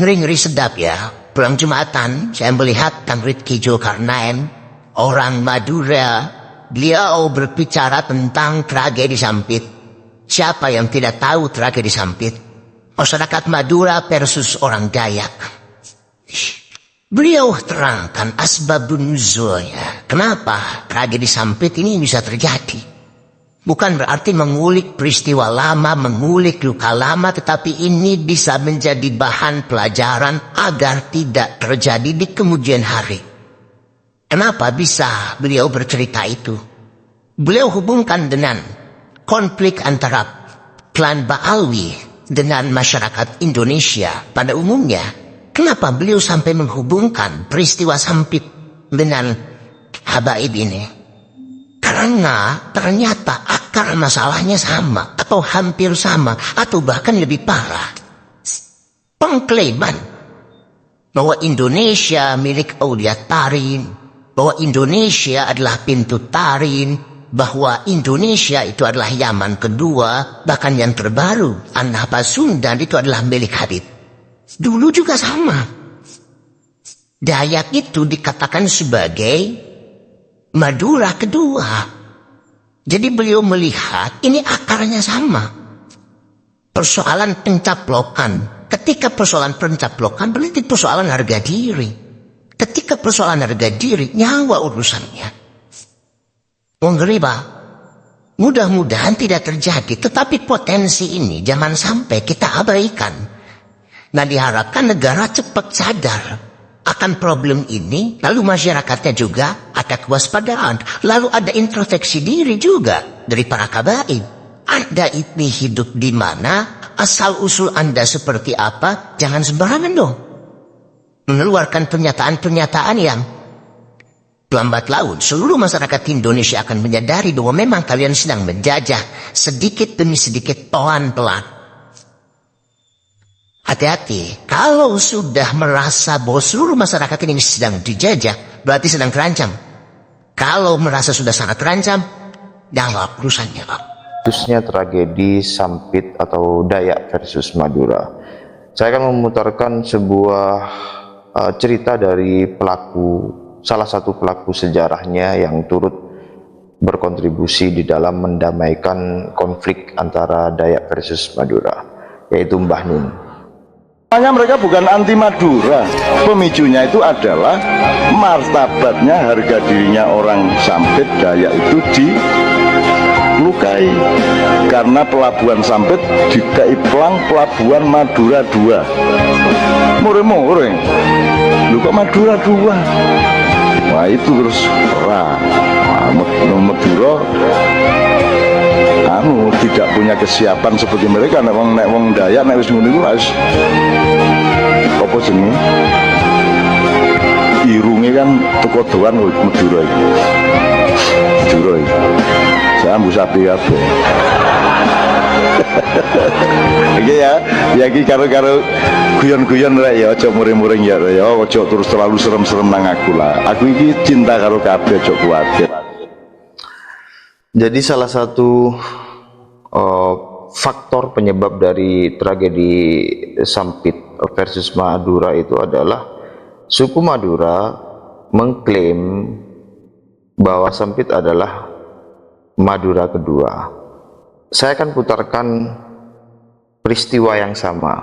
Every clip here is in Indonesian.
ngeri-ngeri sedap ya. Pulang Jumatan, saya melihat Kang Ridki Zulkarnain, orang Madura, beliau berbicara tentang tragedi Sampit. Siapa yang tidak tahu tragedi Sampit? Masyarakat Madura versus orang Dayak. Beliau terangkan asbabun nuzulnya. Kenapa tragedi Sampit ini bisa terjadi? Bukan berarti mengulik peristiwa lama, mengulik luka lama, tetapi ini bisa menjadi bahan pelajaran agar tidak terjadi di kemudian hari. Kenapa bisa beliau bercerita itu? Beliau hubungkan dengan konflik antara klan Ba'alwi dengan masyarakat Indonesia pada umumnya. Kenapa beliau sampai menghubungkan peristiwa Sampit dengan habaib ini? Karena ternyata akar masalahnya sama, atau hampir sama, atau bahkan lebih parah. Pengklaiman bahwa Indonesia milik Aulia Tarin, bahwa Indonesia adalah pintu Tarin, bahwa Indonesia itu adalah Yaman kedua, bahkan yang terbaru, An-Nahbasundan itu adalah milik Habib. Dulu juga sama. Dayak itu dikatakan sebagai Madura kedua. Jadi beliau melihat ini akarnya sama. Persoalan pencaplokan. Ketika persoalan pencaplokan berarti persoalan harga diri. Ketika persoalan harga diri, nyawa urusannya. Ngeri Pak. Mudah-mudahan tidak terjadi. Tetapi potensi ini jangan sampai kita abaikan. Nah, diharapkan negara cepat sadar akan problem ini, lalu masyarakatnya juga ada kewaspadaan, lalu ada introspeksi diri juga dari para kabaib. Anda ini hidup di mana, asal usul Anda seperti apa, jangan sembarangan dong mengeluarkan pernyataan-pernyataan yang lambat laun seluruh masyarakat Indonesia akan menyadari bahwa memang kalian sedang menjajah sedikit demi sedikit, pelan-pelan. Hati-hati, kalau sudah merasa bahwa seluruh masyarakat ini sedang dijajah, berarti sedang terancam. Kalau merasa sudah sangat terancam, jawab urusannya, Pak. Khususnya tragedi Sampit atau Dayak versus Madura. Saya akan memutarkan sebuah cerita dari salah satu pelaku sejarahnya yang turut berkontribusi di dalam mendamaikan konflik antara Dayak versus Madura, yaitu Mbah Nun. Makanya mereka bukan anti Madura, pemicunya itu adalah martabatnya, harga dirinya orang Sampit Dayak itu dilukai karena pelabuhan Sampit dikeiplang pelabuhan Madura 2. Mureng-mureng, lu kok Madura 2? Wah itu terus perang. Madura tidak punya kesiapan seperti mereka. Nek wong Dayak nek wis ngono iku wis apa jenenge, irunge kan teko doan Madura iki. Madura iki sambu sapi kabeh. Iki ya iki karo guyon-guyon rek ya, aja muring-muring ya, aja terus terlalu serem-serem nang aku lah. Aku iki cinta karo kabeh, aja kuwatir. Jadi salah satu faktor penyebab dari tragedi Sampit versus Madura itu adalah suku Madura mengklaim bahwa Sampit adalah Madura kedua. Saya akan putarkan peristiwa yang sama,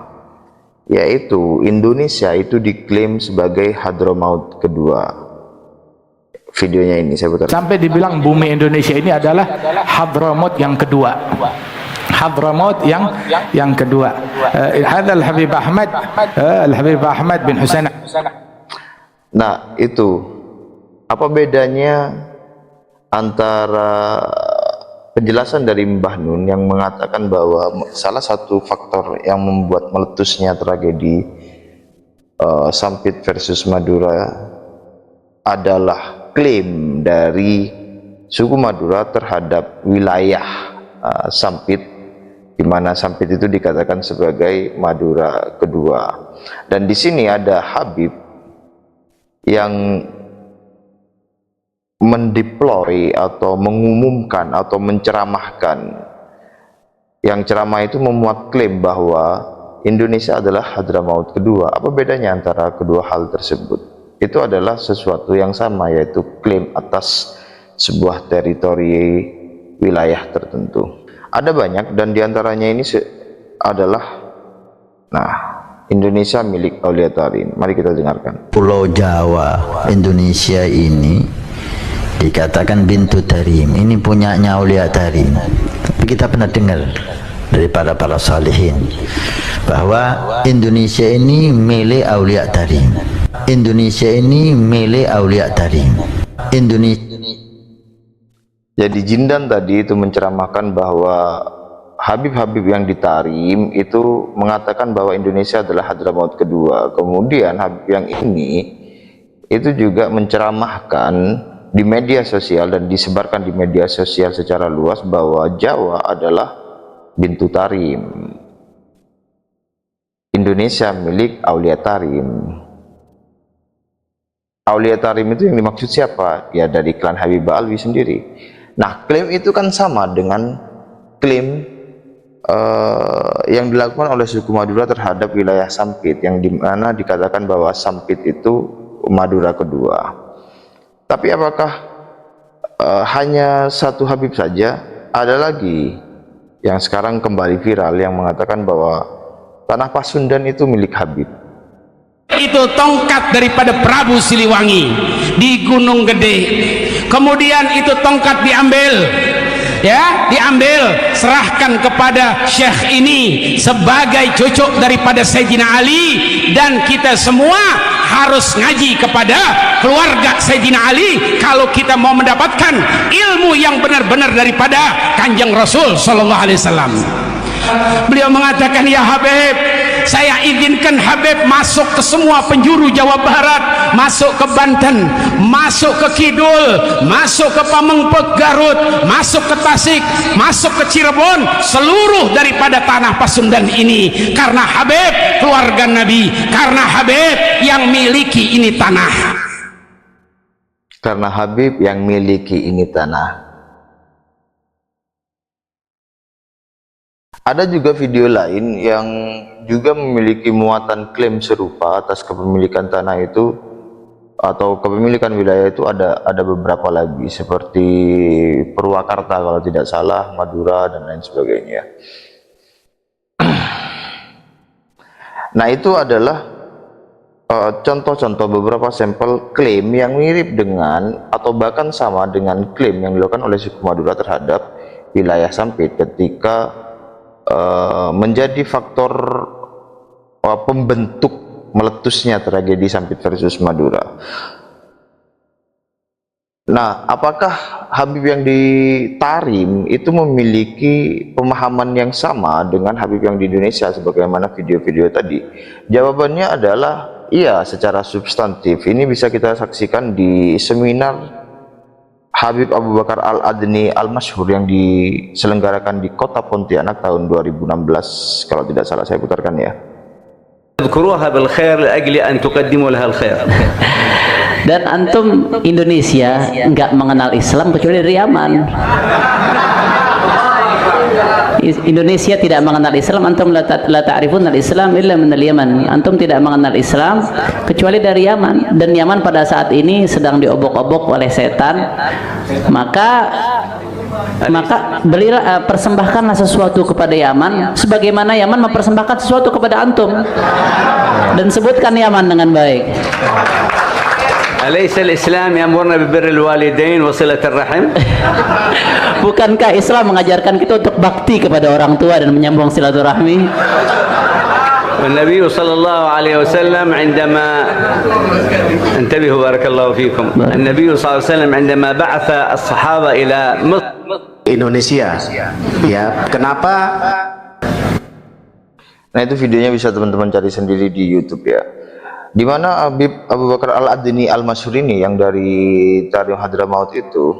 yaitu Indonesia itu diklaim sebagai Hadramaut kedua. Videonya ini saya putar. Sampai dibilang bumi Indonesia ini adalah Hadramaut yang kedua. Hadramaut yang kedua. Hadzal Habib Ahmad, Al-Habib Ahmad bin Husain. Nah, itu apa bedanya antara penjelasan dari Mbah Nun yang mengatakan bahwa salah satu faktor yang membuat meletusnya tragedi Sampit versus Madura adalah klaim dari suku Madura terhadap wilayah Sampit, di mana Sampit itu dikatakan sebagai Madura kedua. Dan di sini ada Habib yang mendeploy atau mengumumkan atau menceramahkan, yang ceramah itu memuat klaim bahwa Indonesia adalah Hadramaut kedua. Apa bedanya antara kedua hal tersebut? Itu adalah sesuatu yang sama, yaitu klaim atas sebuah teritori wilayah tertentu. Ada banyak, dan diantaranya ini adalah Indonesia milik Aulia Tarim. Mari kita dengarkan. Pulau Jawa Indonesia ini dikatakan Bintu Tarim, ini punyanya Aulia Tarim. Tapi kita pernah dengar dari para salihin bahwa Indonesia ini milik Aulia Tarim. Indonesia ini milik Aulia Tarim. Jadi Jindan tadi itu menceramahkan bahwa Habib-habib yang di Tarim itu mengatakan bahwa Indonesia adalah Hadramaut kedua. Kemudian Habib yang ini itu juga menceramahkan di media sosial dan disebarkan di media sosial secara luas bahwa Jawa adalah Bintu Tarim, Indonesia milik Aulia Tarim. Aulia Tarim itu yang dimaksud siapa? Ya dari klan Habib Alwi sendiri. Nah, klaim itu kan sama dengan klaim yang dilakukan oleh suku Madura terhadap wilayah Sampit, yang dimana dikatakan bahwa Sampit itu Madura kedua. Tapi apakah hanya satu Habib saja? Ada lagi yang sekarang kembali viral yang mengatakan bahwa tanah Pasundan itu milik Habib. Itu tongkat daripada Prabu Siliwangi di Gunung Gede. Kemudian itu tongkat diambil, serahkan kepada Syekh ini sebagai cucu daripada Sayyidina Ali, dan kita semua harus ngaji kepada keluarga Sayyidina Ali kalau kita mau mendapatkan ilmu yang benar-benar daripada Kanjeng Rasul sallallahu alaihi wasallam. Beliau mengatakan, ya Habib, saya izinkan Habib masuk ke semua penjuru Jawa Barat, masuk ke Banten, masuk ke Kidul, masuk ke Pamengpeuk Garut, masuk ke Tasik, masuk ke Cirebon, seluruh daripada tanah Pasundan ini, karena Habib keluarga Nabi, karena Habib yang miliki ini tanah. Karena Habib yang miliki ini tanah. Ada juga video lain yang juga memiliki muatan klaim serupa atas kepemilikan tanah itu atau kepemilikan wilayah itu. Ada beberapa lagi seperti Purwakarta kalau tidak salah, Madura dan lain sebagainya. Nah, itu adalah contoh-contoh beberapa sampel klaim yang mirip dengan atau bahkan sama dengan klaim yang dilakukan oleh suku Madura terhadap wilayah Sampit ketika menjadi faktor pembentuk meletusnya tragedi Sampit versus Madura. Nah, apakah Habib yang di Tarim itu memiliki pemahaman yang sama dengan Habib yang di Indonesia sebagaimana video-video tadi? Jawabannya adalah iya, secara substantif. Ini bisa kita saksikan di seminar Habib Abu Bakar Al-Adni Al-Masyhur yang diselenggarakan di kota Pontianak tahun 2016 kalau tidak salah saya putarkan ya. اذكروها بالخير لأجل أن تقدموا لها الخير. Dan antum Indonesia nggak mengenal Islam kecuali dari Yaman. Indonesia tidak mengenal Islam, antum la ta'rifun al-Islam illa min al-Yaman. Antum tidak mengenal Islam kecuali dari Yaman, dan Yaman pada saat ini sedang diobok-obok oleh setan. Maka belilah persembahkanlah sesuatu kepada Yaman sebagaimana Yaman mempersembahkan sesuatu kepada antum, dan sebutkan Yaman dengan baik. أليس الإسلام يأمرنا ببر الوالدين وصلة الرحم؟ Bukankah Islam mengajarkan kita untuk bakti kepada orang tua dan menyambung silaturahmi? والنبي صلى الله عليه وسلم عندما انتبهوا بارك الله فيكم النبي صلى الله عليه وسلم عندما بعث الصحابة إلى مصر Indonesia, ya kenapa? Nah, itu videonya bisa teman-teman cari sendiri di YouTube ya. Di mana Habib Abu Bakar Al-Adni Al-Masyhur ini yang dari Tarim Hadramaut itu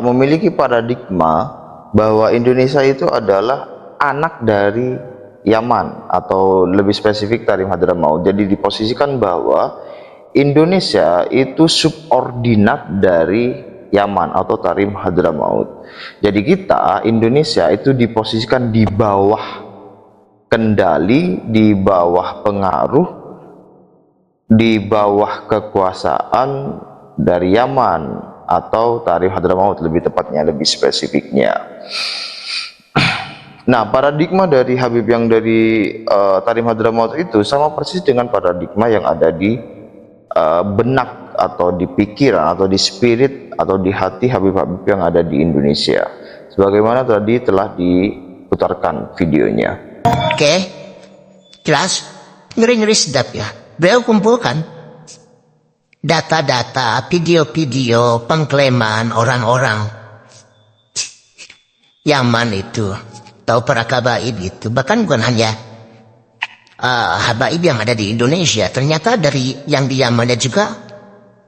memiliki paradigma bahwa Indonesia itu adalah anak dari Yaman atau lebih spesifik Tarim Hadramaut. Jadi diposisikan bahwa Indonesia itu subordinat dari Yaman atau Tarim Hadramaut. Jadi kita Indonesia itu diposisikan di bawah kendali, di bawah pengaruh, di bawah kekuasaan dari Yaman atau Tarim Hadramaut, lebih tepatnya, lebih spesifiknya. Nah, paradigma dari Habib yang dari Tarim Hadramaut itu sama persis dengan paradigma yang ada di benak atau di pikiran atau di spirit atau di hati Habib-Habib yang ada di Indonesia. Sebagaimana tadi telah diputarkan videonya. Oke, jelas, ngeri-ngeri sedap ya. Beliau kumpulkan data-data, video-video pengklaiman orang-orang Yaman itu, atau para kabaib itu. Bahkan bukan hanya habaib yang ada di Indonesia. Ternyata dari yang di Yaman juga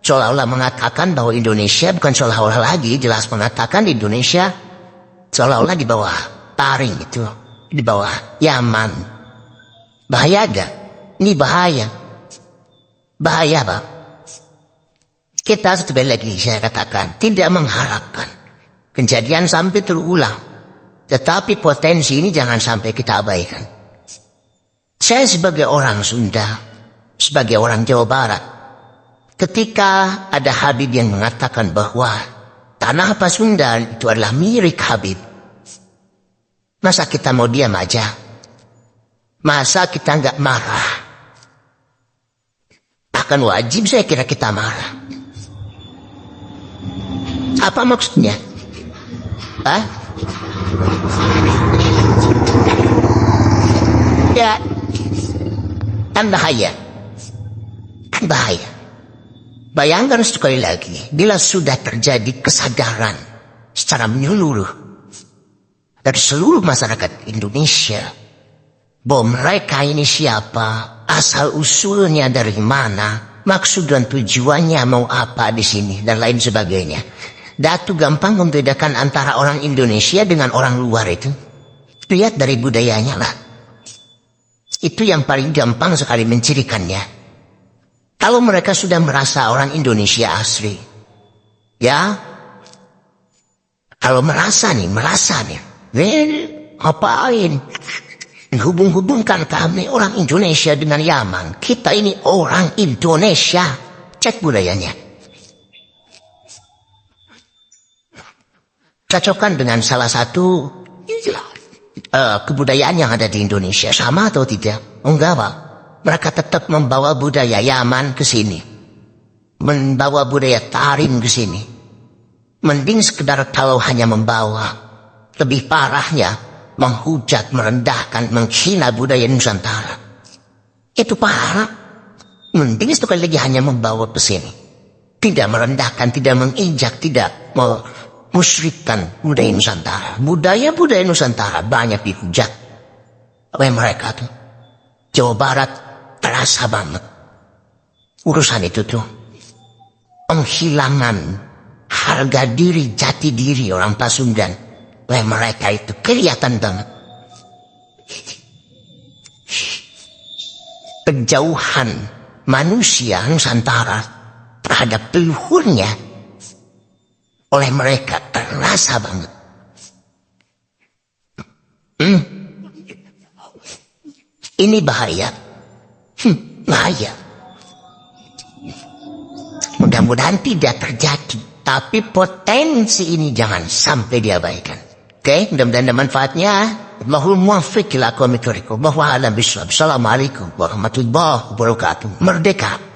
seolah-olah mengatakan bahwa Indonesia, bukan seolah-olah lagi, jelas mengatakan Indonesia seolah-olah di bawah Tarim itu, di bawah Yaman. Bahaya gak? Ini bahaya. Bahaya, Pak. Kita sekali lagi saya katakan, tidak mengharapkan kejadian sampai terulang. Tetapi potensi ini jangan sampai kita abaikan. Saya sebagai orang Sunda, sebagai orang Jawa Barat, ketika ada Habib yang mengatakan bahwa tanah Pasundan itu adalah milik Habib, masa kita mau diam aja? Masa kita nggak marah? Akan wajib saya kira kita marah. Apa maksudnya? Hah? Ya, kan bahaya. Kan bahaya. Bayangkan sekali lagi, bila sudah terjadi kesadaran secara menyeluruh dari seluruh masyarakat Indonesia bahwa mereka ini siapa, asal usulnya dari mana, maksud dan tujuannya mau apa di sini, dan lain sebagainya. Datu gampang membedakan antara orang Indonesia dengan orang luar itu. Lihat dari budayanya lah. Itu yang paling gampang sekali mencirikannya. Kalau mereka sudah merasa orang Indonesia asli, ya, kalau merasa nih, ngapain? Hubung-hubungkan kami orang Indonesia dengan Yaman. Kita ini orang Indonesia. Cek budayanya. Cocokkan dengan salah satu kebudayaan yang ada di Indonesia. Sama atau tidak? Enggak, Pak. Mereka tetap membawa budaya Yaman ke sini. Membawa budaya Tarim ke sini. Mending sekedar kalau hanya membawa. Lebih parahnya, menghujat, merendahkan, menghina budaya Nusantara. Itu parah. Mending sekali lagi hanya membawa ke sini. Tidak merendahkan, tidak menginjak, tidak musyrikkan budaya Nusantara. Budaya-budaya Nusantara banyak dihujat oleh mereka tuh. Jawa Barat terasa banget urusan itu tuh. Penghilangan harga diri, jati diri orang Pasundan oleh mereka itu kelihatan banget. Kejauhan manusia Nusantara terhadap leluhurnya oleh mereka terasa banget. Ini bahaya. Bahaya. Mudah-mudahan tidak terjadi. Tapi potensi ini jangan sampai diabaikan. Oke, mudah-mudahan ada manfaatnya. Allahul muwaffiq ila aqwamit thoriq. Wallahu a'lam bishawab. Assalamualaikum warahmatullahi wabarakatuh. Merdeka.